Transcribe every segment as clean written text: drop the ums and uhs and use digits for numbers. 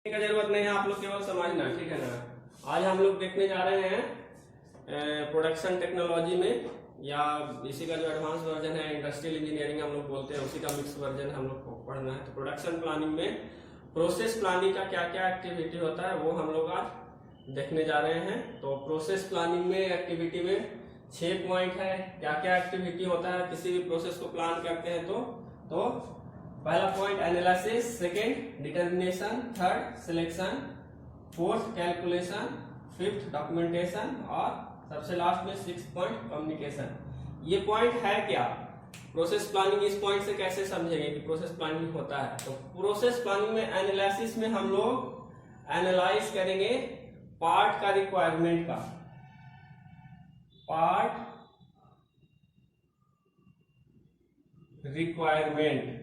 का जरूरत नहीं है, आप लोग केवल समझना, ठीक है ना। आज हम लोग देखने जा रहे हैं प्रोडक्शन टेक्नोलॉजी में, या इसी का जो एडवांस वर्जन है इंडस्ट्रियल इंजीनियरिंग हम लोग बोलते हैं, उसी का मिक्स वर्जन हम लोग को पढ़ना है। तो प्रोडक्शन प्लानिंग में प्रोसेस प्लानिंग का क्या क्या एक्टिविटी होता है वो हम लोग आज देखने जा रहे हैं। तो प्रोसेस प्लानिंग में एक्टिविटी में 6 पॉइंट है। क्या क्या एक्टिविटी होता है किसी भी प्रोसेस को प्लान करते हैं तो पहला point analysis, second determination, third selection, fourth calculation, fifth documentation और सबसे लास्ट में 6 पॉइंट कम्युनिकेशन। ये पॉइंट है क्या, प्रोसेस प्लानिंग इस पॉइंट से कैसे समझेंगे कि प्रोसेस प्लानिंग होता है। तो प्रोसेस प्लानिंग में एनालिसिस में हम लोग एनालाइज करेंगे पार्ट का रिक्वायरमेंट का, पार्ट रिक्वायरमेंट,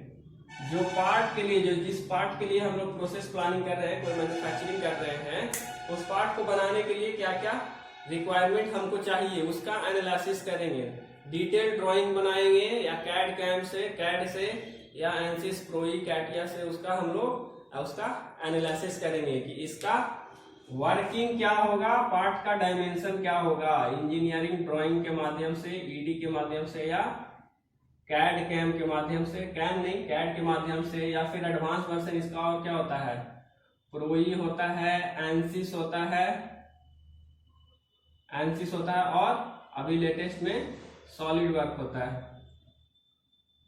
जो पार्ट के लिए, जो जिस पार्ट के लिए हम लोग प्रोसेस प्लानिंग कर रहे हैं, कोई मैन्युफैक्चरिंग कर रहे हैं, उस पार्ट को बनाने के लिए क्या क्या रिक्वायरमेंट हमको चाहिए उसका एनालिसिस करेंगे। डिटेल ड्राइंग बनाएंगे या कैड कैम से, कैड से या एनसिस प्रोई कैटिया से उसका हम लोग उसका एनालिसिस करेंगे कि इसका वर्किंग क्या होगा, पार्ट का डायमेंशन क्या होगा। इंजीनियरिंग ड्राइंग के माध्यम से, ईडी के माध्यम से या कैड कैम के माध्यम से, कैम नहीं कैड के माध्यम से, या फिर एडवांस वर्जन इसका और क्या होता है, प्रोई होता है, एनसिस होता है, एनसिस होता है और अभी लेटेस्ट में सॉलिड वर्क होता है,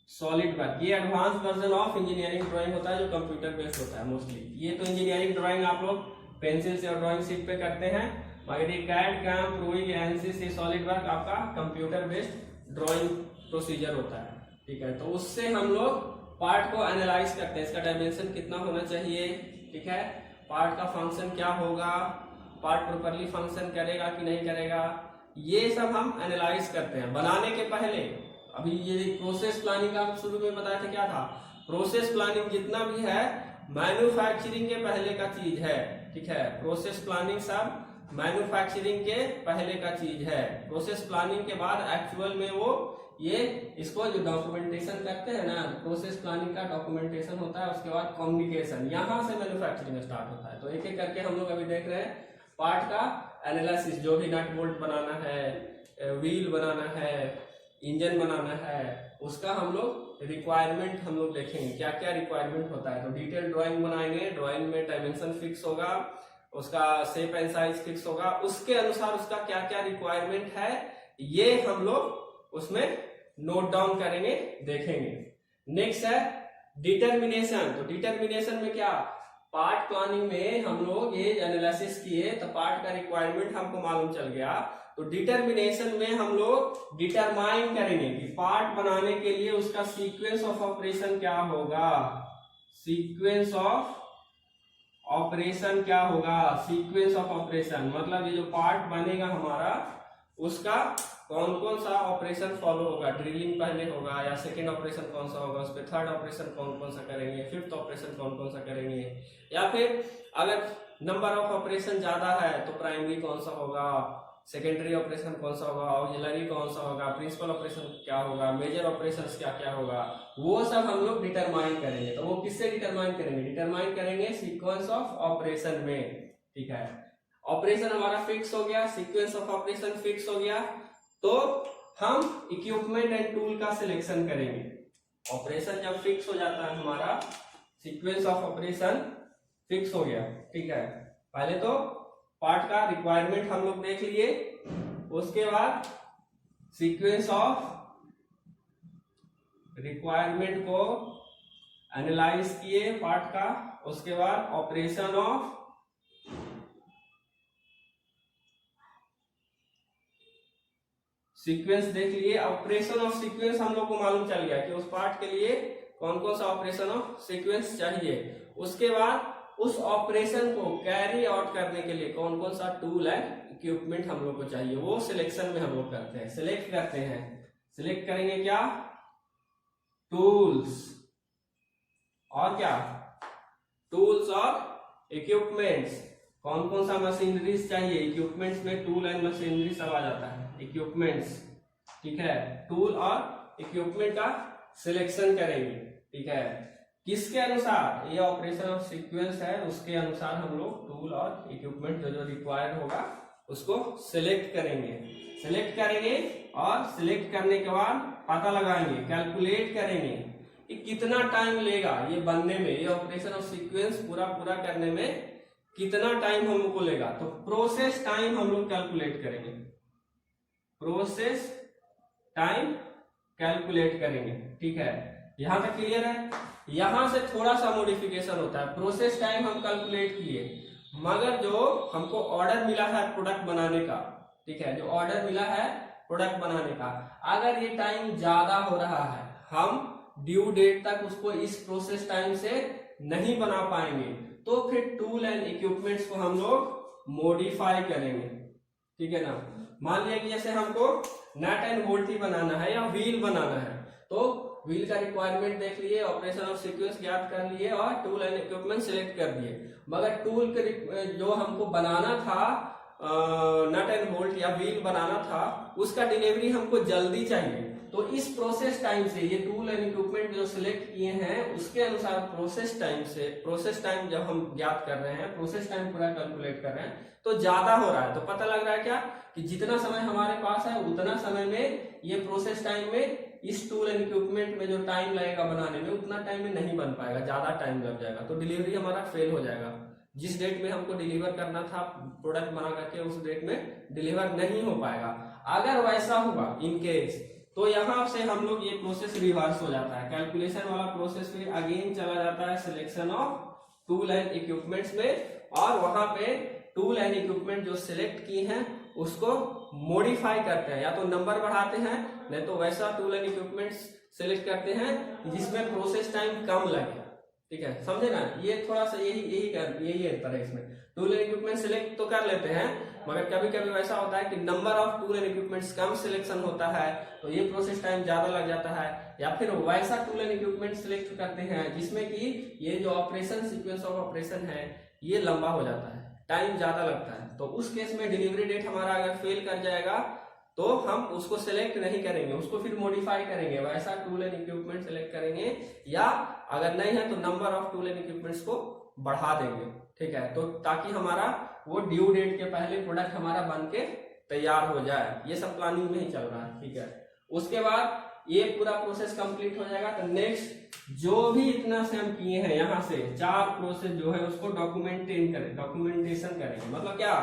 सॉलिड वर्क। ये advance version of engineering drawing होता है जो कंप्यूटर बेस्ड होता है मोस्टली। ये तो इंजीनियरिंग ड्राइंग आप लोग पेंसिल से और ड्राइंग शीट पे करते हैं, मगर ये कैड कैम प्रोई एनसिस ये सॉलिड वर्क आपका कंप्यूटर बेस्ड ड्राइंग प्रोसीजर होता है, ठीक है। तो उससे हम लोग पार्ट को एनालाइज करते हैं, इसका डायमेंशन कितना होना चाहिए, ठीक है, पार्ट का फंक्शन क्या होगा, पार्ट प्रॉपर्ली फंक्शन करेगा कि नहीं करेगा, ये सब हम एनालाइज करते हैं बनाने के पहले। अभी ये प्रोसेस प्लानिंग का शुरू में बताया था क्या था, प्रोसेस प्लानिंग जितना भी है मैन्युफैक्चरिंग के पहले का चीज है, ठीक है। प्रोसेस प्लानिंग सब मैन्युफैक्चरिंग के पहले का चीज है। प्रोसेस प्लानिंग के बाद एक्चुअल में वो ये इसको जो डॉक्यूमेंटेशन करते हैं ना, प्रोसेस प्लानिंग का डॉक्यूमेंटेशन होता है, उसके बाद कम्युनिकेशन, यहां से मैन्युफैक्चरिंग स्टार्ट होता है। तो एक एक करके हम लोग अभी देख रहे हैं पार्ट का एनालिसिस, जो भी नट बोल्ट बनाना है, व्हील बनाना है, इंजन बनाना है, उसका हम लोग रिक्वायरमेंट हम लोग देखेंगे क्या क्या रिक्वायरमेंट होता है। तो डिटेल ड्राइंग बनाएंगे, ड्राइंग में डायमेंशन फिक्स होगा, उसका शेप एंड साइज फिक्स होगा, उसके अनुसार उसका क्या क्या रिक्वायरमेंट है ये हम लोग उसमें नोट डाउन करेंगे, देखेंगे। नेक्स्ट है डिटर्मिनेशन। तो डिटर्मिनेशन में क्या, पार्ट प्लानिंग में हम लोग ये एनालिसिस किए तो पार्ट का रिक्वायरमेंट हमको मालूम चल गया, तो डिटर्मिनेशन में हम लोग डिटरमाइन करेंगे कि पार्ट बनाने के लिए उसका सीक्वेंस ऑफ ऑपरेशन क्या होगा, सीक्वेंस ऑफ ऑपरेशन क्या होगा। सीक्वेंस ऑफ ऑपरेशन मतलब ये जो पार्ट बनेगा हमारा उसका कौन कौन सा ऑपरेशन फॉलो होगा, ड्रिलिंग पहले होगा या सेकंड ऑपरेशन कौन सा होगा, उस पर थर्ड ऑपरेशन कौन कौन सा करेंगे, फिफ्थ ऑपरेशन कौन कौन सा करेंगे, या फिर अगर नंबर ऑफ ऑपरेशन ज्यादा है तो प्राइमरी कौन सा होगा, सेकेंडरी ऑपरेशन कौन सा होगा, ऑक्सिलरी कौन सा होगा, प्रिंसिपल ऑपरेशन क्या होगा, मेजर ऑपरेशन क्या क्या होगा, वो सब हम लोग डिटरमाइन करेंगे। तो वो किससे डिटरमाइन करेंगे, डिटरमाइन करेंगे सीक्वेंस ऑफ ऑपरेशन में, ठीक है। ऑपरेशन हमारा फिक्स हो गया, सीक्वेंस ऑफ ऑपरेशन फिक्स हो गया, तो हम इक्विपमेंट एंड टूल का सिलेक्शन करेंगे। ऑपरेशन जब फिक्स हो जाता है हमारा, सीक्वेंस ऑफ ऑपरेशन फिक्स हो गया, ठीक है। पहले तो पार्ट का रिक्वायरमेंट हम लोग देख लिए, उसके बाद सीक्वेंस ऑफ रिक्वायरमेंट को एनालाइज किए पार्ट का, उसके बाद ऑपरेशन ऑफ सीक्वेंस देख लिए। ऑपरेशन ऑफ सीक्वेंस हम लोग को मालूम चल गया कि उस पार्ट के लिए कौन कौन सा ऑपरेशन ऑफ सीक्वेंस चाहिए। उसके बाद उस ऑपरेशन को कैरी आउट करने के लिए कौन कौन सा टूल एंड इक्विपमेंट हम लोग को चाहिए, वो सिलेक्शन में हम लोग करते हैं, सिलेक्ट करते हैं। सिलेक्ट करेंगे क्या, टूल्स और क्या, टूल्स और इक्विपमेंट्स, कौन कौन सा मशीनरीज चाहिए। इक्विपमेंट्स में टूल एंड मशीनरी सब आ जाता है, इक्विपमेंट्स, ठीक है। टूल और इक्विपमेंट का सिलेक्शन करेंगे, ठीक है। किसके अनुसार, ये ऑपरेशन ऑफ सीक्वेंस है उसके अनुसार हम लोग टूल और इक्विपमेंट जो जो रिक्वायर्ड होगा उसको सिलेक्ट करेंगे और सिलेक्ट करने के बाद पता लगाएंगे, कैलकुलेट करेंगे कि कितना टाइम लेगा ये बनने में, ये ऑपरेशन ऑफ सीक्वेंस पूरा करने में कितना टाइम हमको लेगा। तो प्रोसेस टाइम हम लोग कैलकुलेट करेंगे, प्रोसेस टाइम कैलकुलेट करेंगे। ठीक है, यहां तक क्लियर है। यहां से थोड़ा सा मॉडिफिकेशन होता है। प्रोसेस टाइम हम कैलकुलेट किए, मगर जो हमको ऑर्डर मिला है प्रोडक्ट बनाने का, ठीक है, जो ऑर्डर मिला है प्रोडक्ट बनाने का, अगर ये टाइम ज्यादा हो रहा है, हम ड्यू डेट तक उसको इस प्रोसेस टाइम से नहीं बना पाएंगे, तो फिर टूल एंड इक्विपमेंट्स को हम लोग मॉडिफाई करेंगे। ठीक है ना। मान लिया कि जैसे हमको नट एंड बोल्ट ही बनाना है या व्हील बनाना है, तो व्हील का रिक्वायरमेंट देख लिए, ऑपरेशन ऑफ सीक्वेंस ज्ञात कर लिए और टूल एंड इक्विपमेंट सिलेक्ट कर दिए। मगर टूल के जो हमको बनाना था, नट एंड बोल्ट या व्हील बनाना था, उसका डिलीवरी हमको जल्दी चाहिए। तो इस प्रोसेस टाइम से ये टूल एंड इक्विपमेंट जो सिलेक्ट किए हैं उसके अनुसार प्रोसेस टाइम जब हम ज्ञात कर रहे हैं, प्रोसेस टाइम पूरा कैलकुलेट कर रहे हैं, तो ज्यादा हो रहा है। तो पता लग रहा है क्या कि जितना समय हमारे पास है उतना समय में ये प्रोसेस टाइम में इस टूल एंड इक्विपमेंट में जो टाइम लगेगा बनाने में उतना टाइम में नहीं बन पाएगा, ज्यादा टाइम लग जाएगा, तो डिलीवरी हमारा फेल हो जाएगा। जिस डेट में हमको डिलीवर करना था प्रोडक्ट बना करके उस डेट में डिलीवर नहीं हो पाएगा। अगर वैसा हुआ इन केस, तो यहाँ से हम लोग ये प्रोसेस रिवर्स हो जाता है, कैलकुलेशन वाला प्रोसेस फिर अगेन चला जाता है selection of tool and equipments में, और वहां पे टूल एंड इक्विपमेंट जो सिलेक्ट किए हैं उसको मॉडिफाई करते हैं, या तो नंबर बढ़ाते हैं, नहीं तो वैसा टूल एंड इक्विपमेंट सिलेक्ट करते हैं जिसमें प्रोसेस टाइम कम लगे। ठीक है, समझे ना। ये थोड़ा सा यही अंतर है इसमें। टूल एंड इक्विपमेंट सिलेक्ट तो कर लेते हैं, मगर कभी कभी वैसा होता है कि number of tool and equipments come selection होता है, तो ये प्रोसेस टाइम ज्यादा लग जाता है। या फिर वैसा टूल एंड इक्विपमेंट सिलेक्ट करते हैं जिसमें कि ये जो ऑपरेशन सीक्वेंस ऑफ ऑपरेशन है ये लंबा हो जाता है, टाइम ज्यादा लगता है, तो उस केस में डिलीवरी डेट हमारा अगर फेल कर जाएगा तो हम उसको सिलेक्ट नहीं करेंगे, उसको फिर मॉडिफाई करेंगे, वैसा टूल एंड इक्विपमेंट सिलेक्ट करेंगे, या अगर नहीं है तो number of tool and equipments को बढ़ा देंगे। ठीक है, तो ताकि हमारा वो ड्यू डेट के पहले प्रोडक्ट हमारा बन के तैयार हो जाए। ये सब प्लानिंग में ही चल रहा है। ठीक है, उसके बाद ये पूरा प्रोसेस कंप्लीट हो जाएगा तो नेक्स्ट जो भी इतना से हम किए हैं यहाँ से 4 प्रोसेस जो है उसको डॉक्यूमेंटेशन करेंगे। मतलब क्या,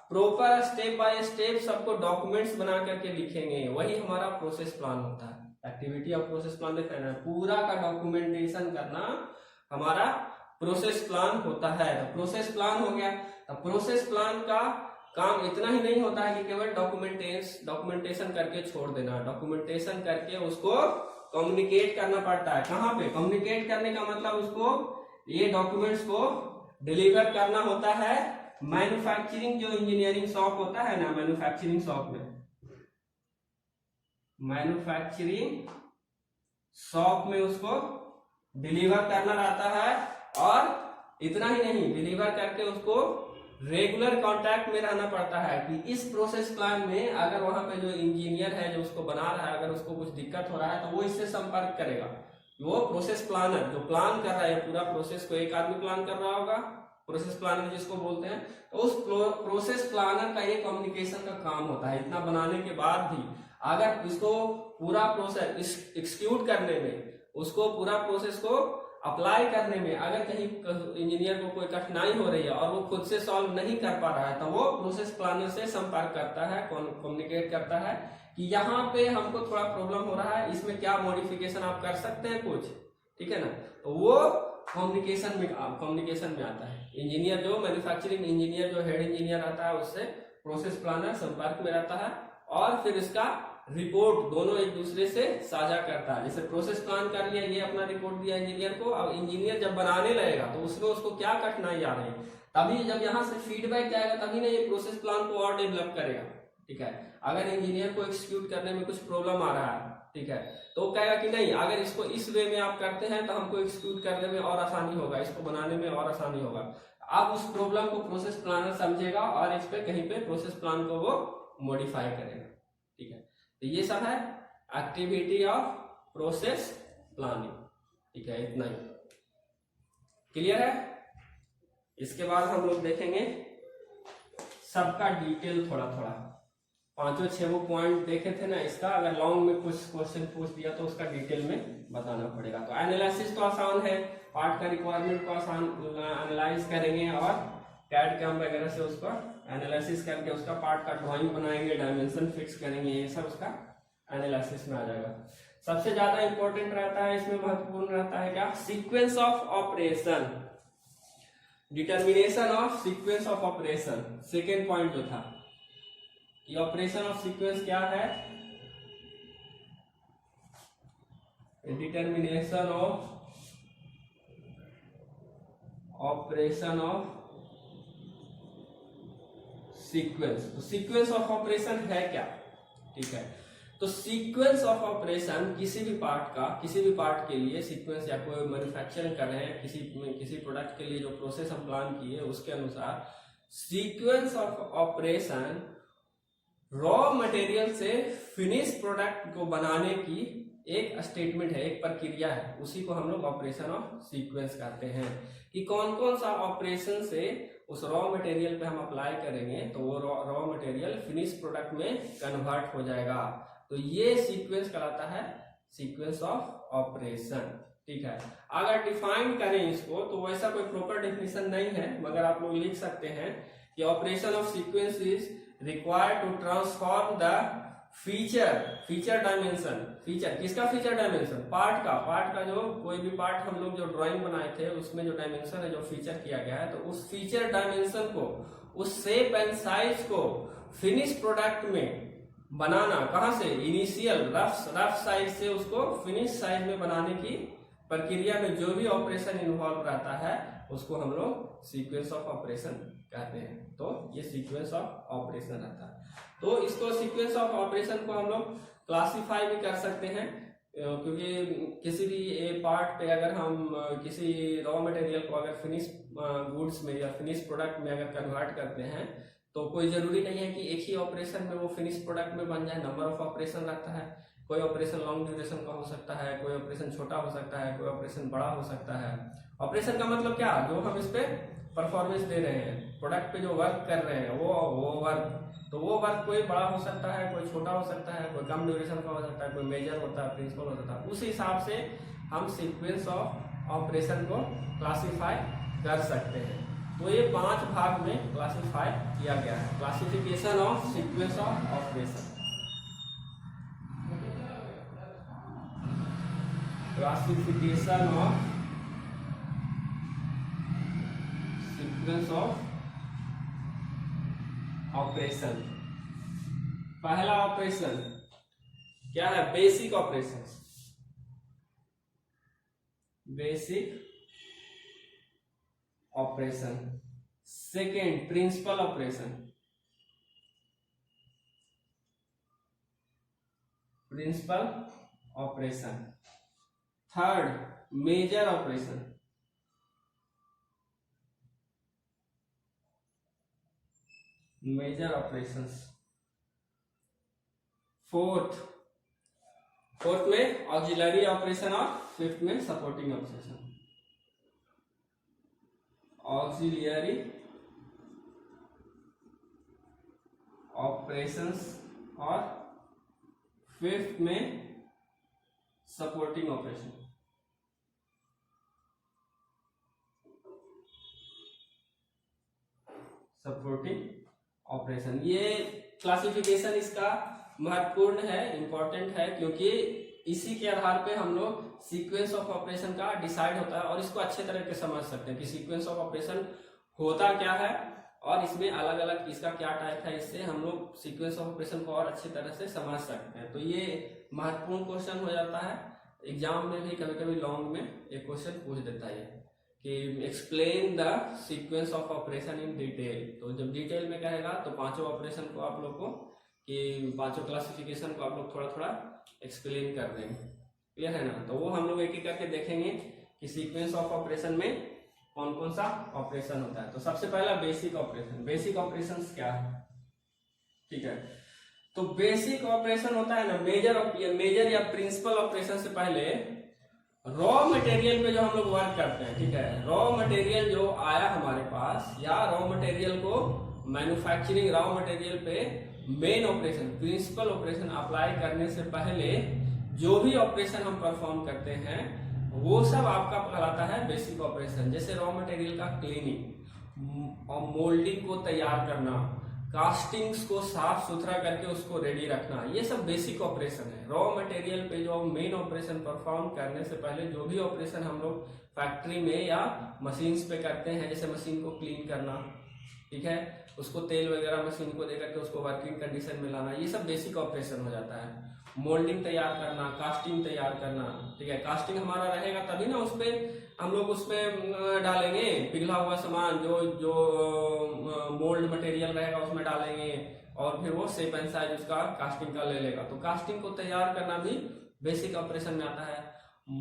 प्रॉपर स्टेप बाय स्टेप सबको डॉक्यूमेंट्स बना करके लिखेंगे, वही हमारा प्रोसेस प्लान होता है। एक्टिविटी ऑफ प्रोसेस प्लान देखना है, पूरा का डॉक्यूमेंटेशन करना हमारा प्रोसेस प्लान होता है। तो प्रोसेस प्लान हो गया। तो प्रोसेस प्लान का काम इतना ही नहीं होता है कि केवल डॉक्यूमेंटेशन करके छोड़ देना, डॉक्यूमेंटेशन करके उसको कम्युनिकेट करना पड़ता है। कहाँ पे कम्युनिकेट करने का मतलब, उसको ये डॉक्यूमेंट्स को डिलीवर करना होता है मैन्युफैक्चरिंग जो इंजीनियरिंग शॉप होता है ना, मैन्युफैक्चरिंग शॉप में उसको डिलीवर करना रहता है। और इतना ही नहीं, डिलीवर करके उसको रेगुलर कांटेक्ट में रहना पड़ता है कि इस प्रोसेस प्लान में अगर वहां पे जो इंजीनियर है जो उसको बना रहा है, अगर उसको कुछ दिक्कत हो रहा है तो वो इससे संपर्क करेगा। वो प्रोसेस प्लानर जो प्लान कर रहा है पूरा प्रोसेस को, एक आदमी प्लान कर रहा होगा, प्रोसेस प्लानर जिसको बोलते हैं, तो उस प्रोसेस प्लानर का ये कम्युनिकेशन का काम होता है। इतना बनाने के बाद भी अगर इसको पूरा प्रोसेस एक्सिक्यूट करने में, उसको पूरा प्रोसेस को अप्लाई करने में अगर कहीं इंजीनियर को कोई कठिनाई हो रही है और वो खुद से सॉल्व नहीं कर पा रहा है, तो वो प्रोसेस प्लानर से संपर्क करता है, कम्युनिकेट करता है कि यहाँ पे हमको थोड़ा प्रॉब्लम हो रहा है, इसमें क्या मॉडिफिकेशन आप कर सकते हैं कुछ। ठीक है ना, तो वो कम्युनिकेशन में आता है। इंजीनियर जो मैन्युफैक्चरिंग इंजीनियर जो हेड इंजीनियर आता है उससे प्रोसेस प्लानर संपर्क में रहता है और फिर इसका रिपोर्ट दोनों एक दूसरे से साझा करता है। जैसे प्रोसेस प्लान कर लिया, ये अपना रिपोर्ट दिया इंजीनियर को, अब इंजीनियर जब बनाने लगेगा तो उसमें उसको क्या कठिनाई आ रही है, तभी जब यहाँ से फीडबैक जाएगा तभी ना ये प्रोसेस प्लान को और डेवलप करेगा। ठीक है, अगर इंजीनियर को एक्सिक्यूट करने में कुछ प्रॉब्लम आ रहा है, ठीक है, तो कहेगा कि नहीं अगर इसको इस वे में आप करते हैं तो हमको एक्सिक्यूट करने में और आसानी होगा, इसको बनाने में और आसानी होगा। अब उस प्रॉब्लम को प्रोसेस प्लानर समझेगा और इस पे कहीं पे प्रोसेस प्लान को वो मॉडिफाई करेगा। ठीक है, तो ये सब है एक्टिविटी ऑफ प्रोसेस प्लानिंग। ठीक है, इतना ही। क्लियर है। इसके बाद हम लोग देखेंगे सबका डिटेल थोड़ा थोड़ा, पांचों छह वो पॉइंट देखे थे ना इसका, अगर लॉन्ग में कुछ क्वेश्चन पूछ दिया तो उसका डिटेल में बताना पड़ेगा। तो एनालिसिस तो आसान है, पार्ट का रिक्वायरमेंट को आसान एनालाइज करेंगे और कैड कैम वगैरह से उसका एनालिसिस करके उसका पार्ट का ड्राइंग बनाएंगे, डायमेंशन फिक्स करेंगे, ये सब उसका एनालिसिस में आ जाएगा। सबसे ज्यादा इंपॉर्टेंट रहता है इसमें, महत्वपूर्ण रहता है क्या, sequence of operation, determination of sequence of operation. Second point जो था कि ऑपरेशन ऑफ सीक्वेंस क्या है, determination of operation of sequence. तो सीक्वेंस ऑफ ऑपरेशन है क्या, ठीक है। तो सीक्वेंस ऑफ ऑपरेशन किसी भी पार्ट के लिए सीक्वेंस, या कोई मैन्युफैक्चरिंग कर रहे हैं किसी प्रोडक्ट के लिए जो प्रोसेस हम प्लान किए उसके अनुसार sequence of operation raw material से फिनिश प्रोडक्ट को बनाने की एक स्टेटमेंट है, एक प्रक्रिया है, उसी को हम लोग ऑपरेशन ऑफ सीक्वेंस कहते हैं। कि कौन कौन सा ऑपरेशन से उस रॉ मटेरियल पे हम अप्लाई करेंगे तो वो रॉ मटेरियल फिनिश प्रोडक्ट में कन्वर्ट हो जाएगा। तो ये सीक्वेंस कहलाता है सीक्वेंस ऑफ ऑपरेशन, ठीक है। अगर डिफाइन करें इसको तो वैसा कोई प्रॉपर डेफिनेशन नहीं है, मगर आप लोग लिख सकते हैं कि operation of sequence is required to transform the feature dimension. Feature किसका, फीचर डायमेंशन, पार्ट का जो कोई भी पार्ट हम लोग जो ड्राइंग बनाए थे उसमें जो डायमेंशन है, जो फीचर किया गया है, तो उस फीचर डायमेंशन को, उस शेप एंड साइज को फिनिश प्रोडक्ट में बनाना, कहां से, इनिशियल रफ साइज से उसको फिनिश साइज में बनाने की प्रक्रिया में जो भी ऑपरेशन इन्वॉल्व रहता है उसको हम लोग सीक्वेंस ऑफ ऑपरेशन कहते हैं। तो ये सीक्वेंस ऑफ ऑपरेशन रहता है। तो इसको सीक्वेंस ऑफ ऑपरेशन को हम लोग क्लासिफाई भी कर सकते हैं, क्योंकि किसी भी पार्ट पे अगर हम किसी रॉ मटेरियल को अगर फिनिश गुड्स में या फिनिश प्रोडक्ट में अगर कन्वर्ट करते हैं तो कोई जरूरी नहीं है कि एक ही ऑपरेशन में वो फिनिश प्रोडक्ट में बन जाए, नंबर ऑफ ऑपरेशन रहता है। कोई ऑपरेशन लॉन्ग ड्यूरेशन का हो सकता है, कोई ऑपरेशन छोटा हो सकता है, कोई ऑपरेशन बड़ा हो सकता है। ऑपरेशन का मतलब क्या, जो हम इस पे परफॉर्मेंस दे रहे हैं, प्रोडक्ट पे जो वर्क कर रहे हैं वो वर्क, तो वो वर्क कोई बड़ा हो सकता है, कोई छोटा हो सकता है, कोई कम ड्यूरेशन का हो सकता है, कोई मेजर होता है, प्रिंसिपल हो सकता है। उस हिसाब से हम सीक्वेंस ऑफ ऑपरेशन को क्लासिफाई कर सकते हैं। तो ये 5 भाग में क्लासिफाई किया गया है। Classification of sequence of operation, classification of sequence of operation. पहला ऑपरेशन क्या है, basic operation, basic operation. Second principal operation, principal operation. Third major operation, major operations. Fourth में ऑक्सिलरी ऑपरेशन और फिफ्थ में सपोर्टिंग ऑपरेशन, ऑक्सिलरी ऑपरेशंस और fifth में supporting operation. Supporting operation, ये classification इसका महत्वपूर्ण है, इंपॉर्टेंट है, क्योंकि इसी के आधार पे हम लोग सीक्वेंस ऑफ ऑपरेशन का डिसाइड होता है और इसको अच्छे तरह से समझ सकते हैं कि सीक्वेंस ऑफ ऑपरेशन होता क्या है और इसमें अलग अलग इसका क्या टाइप है। इससे हम लोग सीक्वेंस ऑफ ऑपरेशन को और अच्छी तरह से समझ सकते हैं। तो ये महत्वपूर्ण क्वेश्चन हो जाता है एग्जाम में भी, कभी कभी लॉन्ग में एक क्वेश्चन पूछ देता है कि explain the sequence of operation in detail. तो जब डिटेल में कहेगा तो पांचों ऑपरेशन को आप लोग को, कि पांचों क्लासिफिकेशन को आप लोग थोड़ा थोड़ा एक्सप्लेन कर देंगे। क्लियर है ना। तो वो हम लोग एक एक करके देखेंगे कि सीक्वेंस ऑफ ऑपरेशन में कौन कौन सा ऑपरेशन होता है। तो सबसे पहला बेसिक ऑपरेशन। बेसिक ऑपरेशन क्या है, ठीक है। तो बेसिक ऑपरेशन होता है ना, मेजर या प्रिंसिपल ऑपरेशन से पहले रॉ मटेरियल पे जो हम लोग वर्क करते हैं, ठीक है, रॉ मटेरियल जो आया हमारे पास या रॉ मटेरियल को मैन्युफैक्चरिंग रॉ मटेरियल पे main operation principal operation apply करने से पहले जो भी ऑपरेशन हम परफॉर्म करते हैं वो सब आपका कहलाता है बेसिक ऑपरेशन। जैसे रॉ मटेरियल का क्लीनिंग और मोल्डिंग को तैयार करना, कास्टिंग्स को साफ सुथरा करके उसको रेडी रखना, ये सब बेसिक ऑपरेशन है। रॉ मटेरियल पे जो मेन ऑपरेशन परफॉर्म करने से पहले जो भी ऑपरेशन हम लोग फैक्ट्री में या मशीन्स पे करते हैं, जैसे मशीन को क्लीन करना, ठीक है, उसको तेल वगैरह मशीन को दे करके उसको वर्किंग कंडीशन में लाना, ये सब बेसिक ऑपरेशन हो जाता है। मोल्डिंग तैयार करना, कास्टिंग तैयार करना, ठीक है, कास्टिंग हमारा रहेगा तभी ना उसपे हम लोग उसमें डालेंगे पिघला हुआ सामान, जो मोल्ड मटेरियल रहेगा उसमें डालेंगे और फिर वो शेप एंड साइज उसका कास्टिंग का ले लेगा। तो कास्टिंग को तैयार करना भी बेसिक ऑपरेशन में आता है।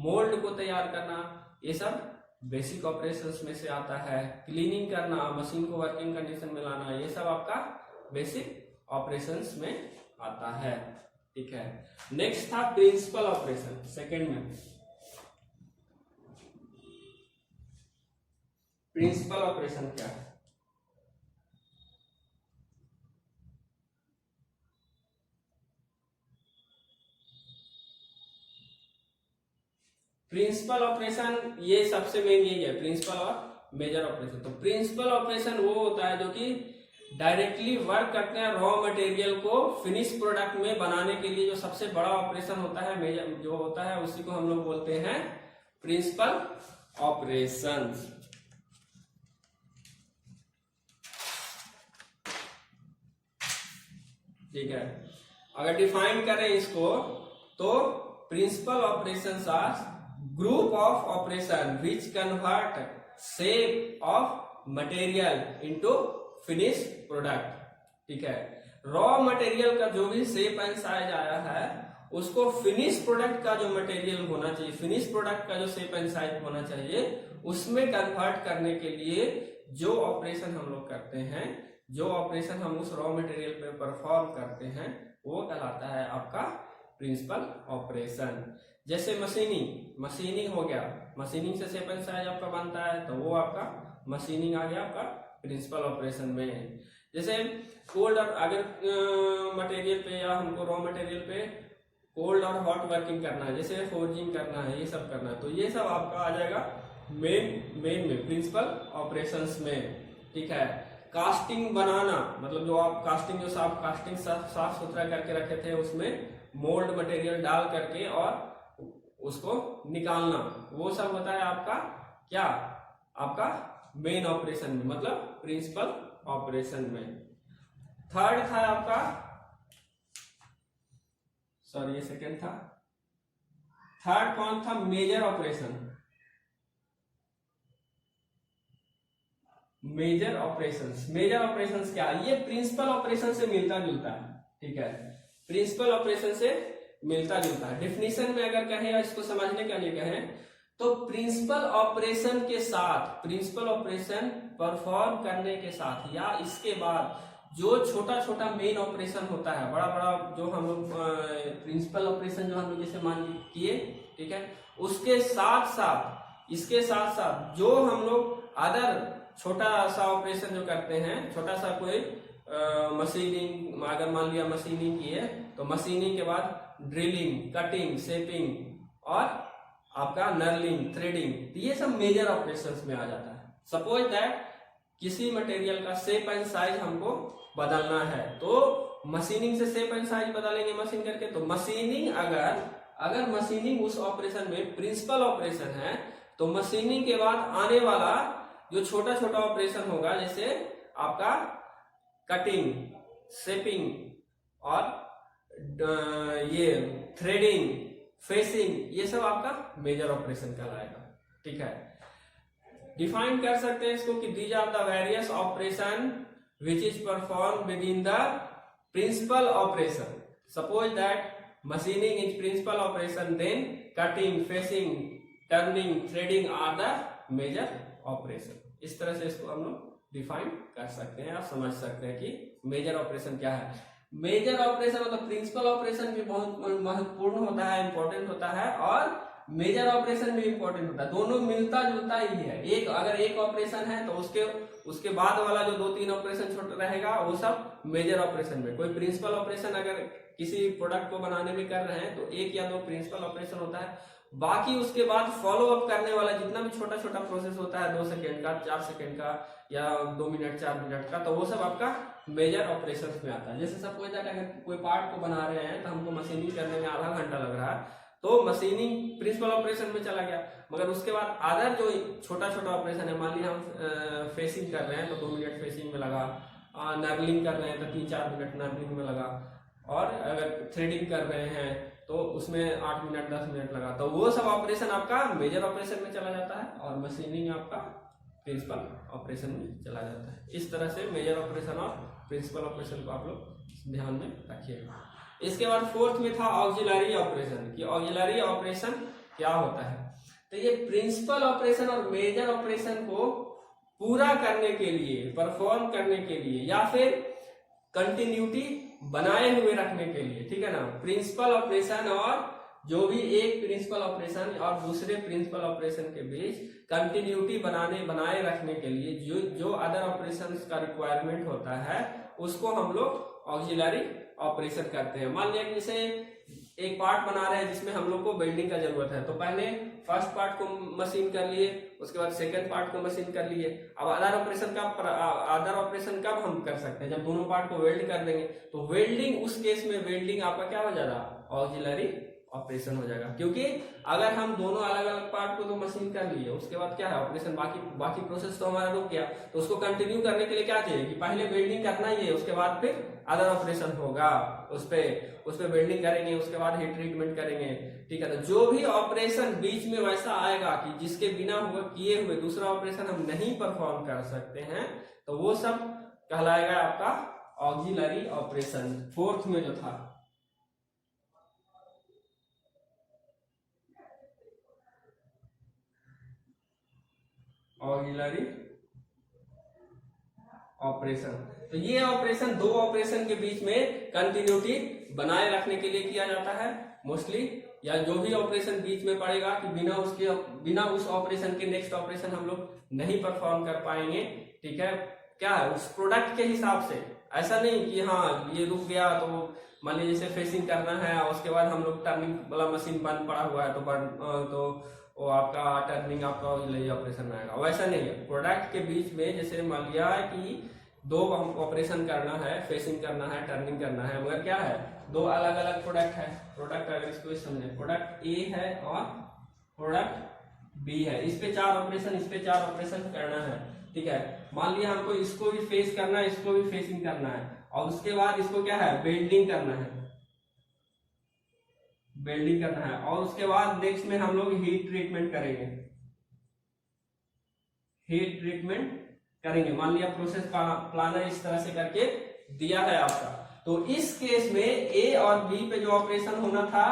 मोल्ड को तैयार करना, ये सब बेसिक ऑपरेशंस में से आता है। क्लीनिंग करना, मशीन को वर्किंग कंडीशन में लाना, ये सब आपका बेसिक ऑपरेशंस में आता है, ठीक है। नेक्स्ट था प्रिंसिपल ऑपरेशन, सेकेंड में प्रिंसिपल ऑपरेशन क्या है? प्रिंसिपल ऑपरेशन ये सबसे मेन यही है, प्रिंसिपल और मेजर ऑपरेशन। तो प्रिंसिपल ऑपरेशन वो होता है जो कि डायरेक्टली वर्क करते हैं रॉ मटेरियल को फिनिश प्रोडक्ट में बनाने के लिए। जो सबसे बड़ा ऑपरेशन होता है, मेजर जो होता है, उसी को हम लोग बोलते हैं प्रिंसिपल ऑपरेशन, ठीक है। अगर डिफाइन करें इसको तो principal operations are group of operation which convert shape of material into finish product, ठीक है। रॉ मटेरियल का जो भी शेप एंड साइज आया है उसको फिनिश प्रोडक्ट का जो मटेरियल होना चाहिए, फिनिश प्रोडक्ट का जो शेप एंड साइज होना चाहिए, उसमें कन्वर्ट करने के लिए जो ऑपरेशन हम लोग करते हैं, जो ऑपरेशन हम उस रॉ मटेरियल पे परफॉर्म करते हैं, वो कहलाता है आपका प्रिंसिपल ऑपरेशन। जैसे मशीनिंग हो गया, मशीनिंग से शेप एंड साइज आपका बनता है, तो वो आपका मशीनिंग आ गया आपका प्रिंसिपल ऑपरेशन में। जैसे कोल्ड और अगर मटेरियल पे या हमको रॉ मटेरियल पे कोल्ड और हॉट वर्किंग करना है, जैसे फोर्जिंग करना है, ये सब करना है, तो ये सब आपका आ जाएगा मेन में प्रिंसिपल ऑपरेशंस में, ठीक है। कास्टिंग बनाना, मतलब जो आप कास्टिंग साफ सुथरा करके रखे थे, उसमें मोल्ड मटेरियल डाल करके और उसको निकालना, वो सब होता है आपका क्या, आपका मेन ऑपरेशन में, मतलब प्रिंसिपल ऑपरेशन में। थर्ड था आपका, सॉरी ये सेकेंड था, थर्ड कौन था, मेजर ऑपरेशन। मेजर ऑपरेशंस क्या, ये प्रिंसिपल ऑपरेशन से मिलता जुलता है, ठीक है, प्रिंसिपल ऑपरेशन से मिलता जुलता है। डेफिनेशन में अगर कहें या इसको समझने के लिए कहें तो प्रिंसिपल ऑपरेशन के साथ, प्रिंसिपल ऑपरेशन परफॉर्म करने के साथ या इसके बाद जो छोटा छोटा मेन ऑपरेशन होता है, बड़ा बड़ा जो हम लोग प्रिंसिपल ऑपरेशन जो हम लोग जैसे मान किए, ठीक है, उसके साथ साथ, इसके साथ साथ जो हम लोग अदर छोटा सा ऑपरेशन जो करते हैं, छोटा सा कोई मशीनिंग, अगर मान लिया मशीनिंग की है तो मशीनिंग के बाद ड्रिलिंग, कटिंग, शेपिंग और आपका नर्लिंग, थ्रेडिंग, तो ये सब मेजर ऑपरेशंस में आ जाता है। सपोज दैट किसी मटेरियल का शेप एंड साइज हमको बदलना है, तो मशीनिंग से शेप एंड साइज बदलेंगे मशीन करके। तो मशीनिंग अगर मशीनिंग उस ऑपरेशन में प्रिंसिपल ऑपरेशन है, तो मशीनिंग के बाद आने वाला जो छोटा छोटा ऑपरेशन होगा, जैसे आपका कटिंग, शेपिंग और ये थ्रेडिंग, फेसिंग, ये सब आपका मेजर ऑपरेशन कहलाएगा, ठीक है। डिफाइन कर सकते हैं इसको कि these are the various operation which is perform within the principal operation. Suppose that machining is principal operation, then cutting, facing, turning, threading are the major operation. इस तरह से इसको हम लोग डिफाइन कर सकते हैं, आप समझ सकते हैं कि मेजर ऑपरेशन क्या है। मेजर ऑपरेशन मतलब प्रिंसिपल ऑपरेशन भी बहुत महत्वपूर्ण होता है, इंपॉर्टेंट होता है, और मेजर ऑपरेशन भी इंपॉर्टेंट होता है, दोनों मिलता जुलता ही है। एक अगर एक ऑपरेशन है तो उसके बाद वाला जो 2-3 ऑपरेशन छोटा रहेगा वो सब मेजर ऑपरेशन में। कोई प्रिंसिपल ऑपरेशन अगर किसी प्रोडक्ट को बनाने में कर रहे हैं तो 1 या 2 प्रिंसिपल ऑपरेशन होता है, बाकी उसके बाद फॉलो अप करने वाला जितना भी छोटा छोटा प्रोसेस होता है 2 सेकेंड का, 4 सेकेंड का या 2 मिनट 4 मिनट का, तो वो सब आपका मेजर ऑपरेशंस में आता है। जैसे सपोज दैट अगर कोई पार्ट को बना रहे हैं तो हमको मशीनिंग करने में आधा घंटा लग रहा है, तो मशीनिंग प्रिंसिपल ऑपरेशन में चला गया। मगर उसके बाद अदर जो छोटा छोटा ऑपरेशन है, मान लिया हम फेसिंग कर रहे हैं तो 2 मिनट फेसिंग में लगा, नर्लिंग कर रहे हैं तो 3-4 मिनट नर्लिंग में लगा, और अगर थ्रेडिंग कर रहे हैं तो उसमें 8 मिनट 10 मिनट लगा, तो वो सब ऑपरेशन आपका मेजर ऑपरेशन में चला जाता है और मशीनिंग आपका प्रिंसिपल ऑपरेशन में चला जाता है। इस तरह से मेजर ऑपरेशन और प्रिंसिपल ऑपरेशन को आप लोग ध्यान में रखिएगा। इसके बाद 4th में था ऑक्सिलरी ऑपरेशन, कि ऑक्सिलरी ऑपरेशन क्या होता है। तो ये प्रिंसिपल ऑपरेशन और मेजर ऑपरेशन को पूरा करने के लिए, परफॉर्म करने के लिए, या फिर कंटिन्यूटी बनाए हुए रखने के लिए, ठीक है ना, प्रिंसिपल ऑपरेशन और जो भी एक प्रिंसिपल ऑपरेशन और दूसरे प्रिंसिपल ऑपरेशन के बीच कंटिन्यूटी बनाए रखने के लिए जो अदर ऑपरेशंस का रिक्वायरमेंट होता है उसको हम लोग ऑक्सिलरी ऑपरेशन करते हैं। मान लिया कि जैसे एक पार्ट बना रहे हैं जिसमें हम लोग को वेल्डिंग का जरूरत है, तो पहले फर्स्ट पार्ट को मशीन कर लिए, उसके बाद सेकंड पार्ट को मशीन कर लिए। अब अदर ऑपरेशन कब हम कर सकते हैं, जब दोनों पार्ट को वेल्ड कर देंगे। तो वेल्डिंग, उस केस में वेल्डिंग आपका क्या हो जाएगा, ऑक्सिलरी ऑपरेशन हो जाएगा। क्योंकि अगर हम दोनों अलग अलग पार्ट को तो मशीन कर लिए, उसके बाद क्या है ऑपरेशन, बाकी प्रोसेस तो हमारा रुक गया, तो उसको कंटिन्यू करने के लिए क्या चाहिए कि पहले वेल्डिंग करना ही है, उसके बाद फिर अदर ऑपरेशन होगा, उस पे वेल्डिंग करेंगे, उसके बाद हीट ट्रीटमेंट करेंगे, ठीक है। तो जो भी ऑपरेशन बीच में वैसा आएगा कि जिसके बिना किए हुए दूसरा ऑपरेशन हम नहीं परफॉर्म कर सकते हैं, तो वो सब कहलाएगा आपका ऑक्सिलरी ऑपरेशन। 4th में जो था ऑक्सिलरी ऑपरेशन, तो ये ऑपरेशन 2 ऑपरेशन के बीच में कंटिन्यूटी बनाए रखने के लिए किया जाता है मोस्टली, या जो भी ऑपरेशन बीच में पड़ेगा कि बिना उस ऑपरेशन के नेक्स्ट ऑपरेशन हम लोग नहीं परफॉर्म कर पाएंगे, ठीक है। क्या है, उस प्रोडक्ट के हिसाब से, ऐसा नहीं कि हाँ ये रुक गया तो मान लीजिए जैसे फेसिंग करना है और उसके बाद हम लोग टर्निंग वाला मशीन बंद पड़ा हुआ है तो वो आपका टर्निंग आपका ऑपरेशन आएगा, वैसा नहीं है। प्रोडक्ट के बीच में जैसे मान लिया है कि 2 ऑपरेशन करना है, फेसिंग करना है, टर्निंग करना है, मगर क्या है 2 अलग अलग प्रोडक्ट है। प्रोडक्ट अगर इसको समझे, प्रोडक्ट ए है और प्रोडक्ट बी है, इस पे 4 ऑपरेशन, इस पे 4 ऑपरेशन करना है, ठीक है। मान लिया हमको इसको भी फेस करना है, इसको भी फेसिंग करना है, और उसके बाद इसको क्या है वेल्डिंग करना है, और उसके बाद नेक्स्ट में हम लोग हीट ट्रीटमेंट करेंगे। मान लिया प्रोसेस प्लानर इस तरह से करके दिया है आपका, तो इस केस में ए और बी पे जो ऑपरेशन होना था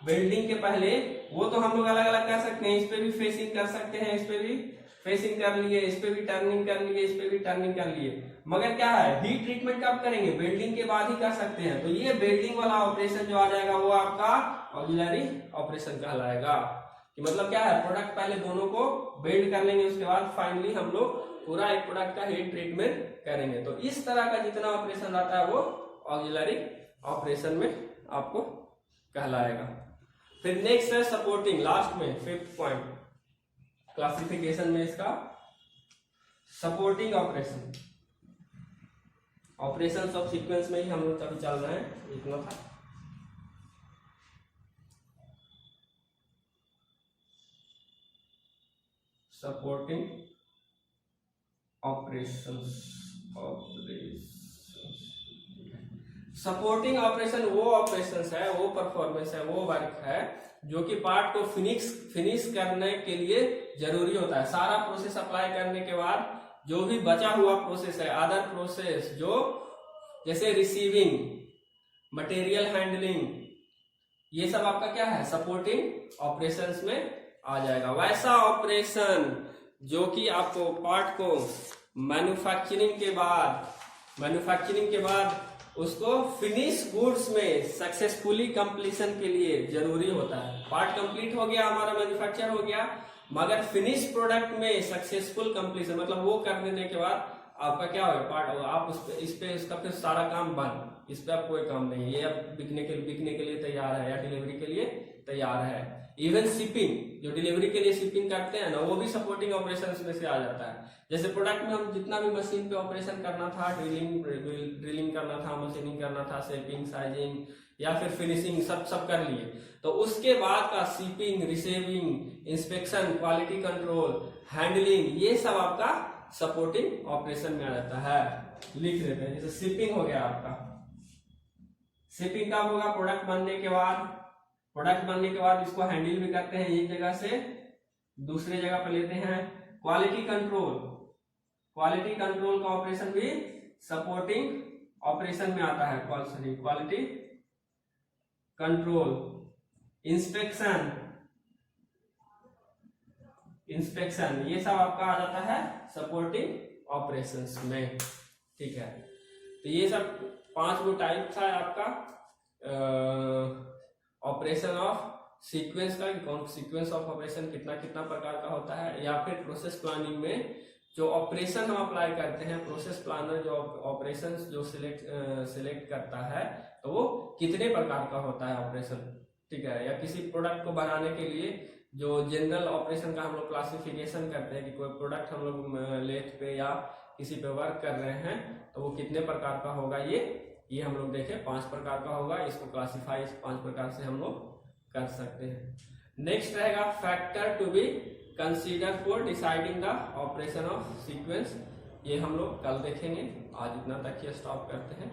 वेल्डिंग के पहले, वो तो हम लोग अलग अलग कर सकते हैं। इस पे भी फेसिंग कर सकते हैं, इस पे भी फेसिंग कर लिए, इस पे भी टर्निंग कर लिए, इस पे भी टर्निंग कर लिए, मगर क्या है हीट ट्रीटमेंट कब करेंगे, वेल्डिंग के बाद ही कर सकते हैं। तो ये वेल्डिंग वाला ऑपरेशन जो आ जाएगा वो आपका ऑक्सिलरी ऑपरेशन कहलाएगा। कि मतलब क्या है, प्रोडक्ट पहले दोनों को वेल्ड कर लेंगे, उसके बाद फाइनली हम लोग पूरा एक प्रोडक्ट का हीट ट्रीटमेंट करेंगे। तो इस तरह का जितना ऑपरेशन आता है वो ऑक्सिलरी ऑपरेशन में आपको कहलाएगा। फिर नेक्स्ट है सपोर्टिंग, लास्ट में 5th पॉइंट क्लासिफिकेशन में इसका supporting operation. Operation of sequence में ही हम लोग अभी चल रहे हैं, इतना था। सपोर्टिंग ऑपरेशंस सपोर्टिंग ऑपरेशन वो ऑपरेशंस है, वो परफॉर्मेंस है, वो वर्क है जो कि पार्ट को फिनिश करने के लिए जरूरी होता है। सारा प्रोसेस अप्लाई करने के बाद जो भी बचा हुआ प्रोसेस है, अदर प्रोसेस जो जैसे रिसीविंग, मटेरियल हैंडलिंग, ये सब आपका क्या है बाद ऑपरेशंस में आ जाएगा। वैसा ऑपरेशन जो कि आपको पार्ट को मैन्युफैक्चरिंग के बाद उसको फिनिश गुड्स में सक्सेसफुली कंप्लीशन के लिए जरूरी होता है। पार्ट कंप्लीट हो गया, हमारा मैन्युफैक्चर हो गया, मगर फिनिश प्रोडक्ट में सक्सेसफुल कंप्लीशन मतलब वो कर देने के बाद आपका क्या होगा, पार्ट आप इस पे इसका फिर सारा काम बंद, इस पे अब कोई काम नहीं है, ये अब बिकने के लिए तैयार है या डिलीवरी के लिए तैयार है। इवन शिपिंग, जो डिलीवरी के लिए शिपिंग करते हैं ना, वो भी सपोर्टिंग ऑपरेशंस में से आ जाता है। जैसे प्रोडक्ट में हम जितना भी मशीन पे ऑपरेशन करना था, ड्रिलिंग करना था, मशीनिंग करना था, शेपिंग, साइजिंग या फिर फिनिशिंग सब कर लिए, तो उसके बाद का shipping, receiving, inspection, quality control, handling, ये सब आपका सपोर्टिंग ऑपरेशन में आ जाता है। लिख देते हैं, जैसे शिपिंग हो गया आपका। शिपिंग कब होगा? प्रोडक्ट बनने के बाद। प्रोडक्ट बनने के बाद इसको हैंडल भी करते हैं, एक जगह से दूसरे जगह पर लेते हैं। क्वालिटी कंट्रोल, क्वालिटी कंट्रोल का ऑपरेशन भी सपोर्टिंग ऑपरेशन में आता है। क्वालिटी कंट्रोल, इंस्पेक्शन, ये सब आपका आ जाता है सपोर्टिंग ऑपरेशंस में। ठीक है, तो ये सब 5 गो टाइप था आपका ऑपरेशन ऑफ सीक्वेंस का। कौन सीक्वेंस ऑफ ऑपरेशन कितना कितना प्रकार का होता है, या फिर प्रोसेस प्लानिंग में जो ऑपरेशन हम अप्लाई करते हैं, प्रोसेस प्लानर जो ऑपरेशन जो सिलेक्ट करता है, तो वो कितने प्रकार का होता है ऑपरेशन। ठीक है, या किसी प्रोडक्ट को बनाने के लिए जो जनरल ऑपरेशन का हम लोग क्लासिफिकेशन करते हैं कि कोई प्रोडक्ट हम लोग लेथ पे या किसी पे वर्क कर रहे हैं, तो वो कितने प्रकार का होगा, ये हम लोग देखें 5 प्रकार का होगा। इसको क्लासिफाई इस 5 प्रकार से हम लोग कर सकते हैं। नेक्स्ट रहेगा factor to be consider for deciding the operation of sequence. ये हम लोग कल देखेंगे, आज इतना तक ही स्टॉप करते हैं।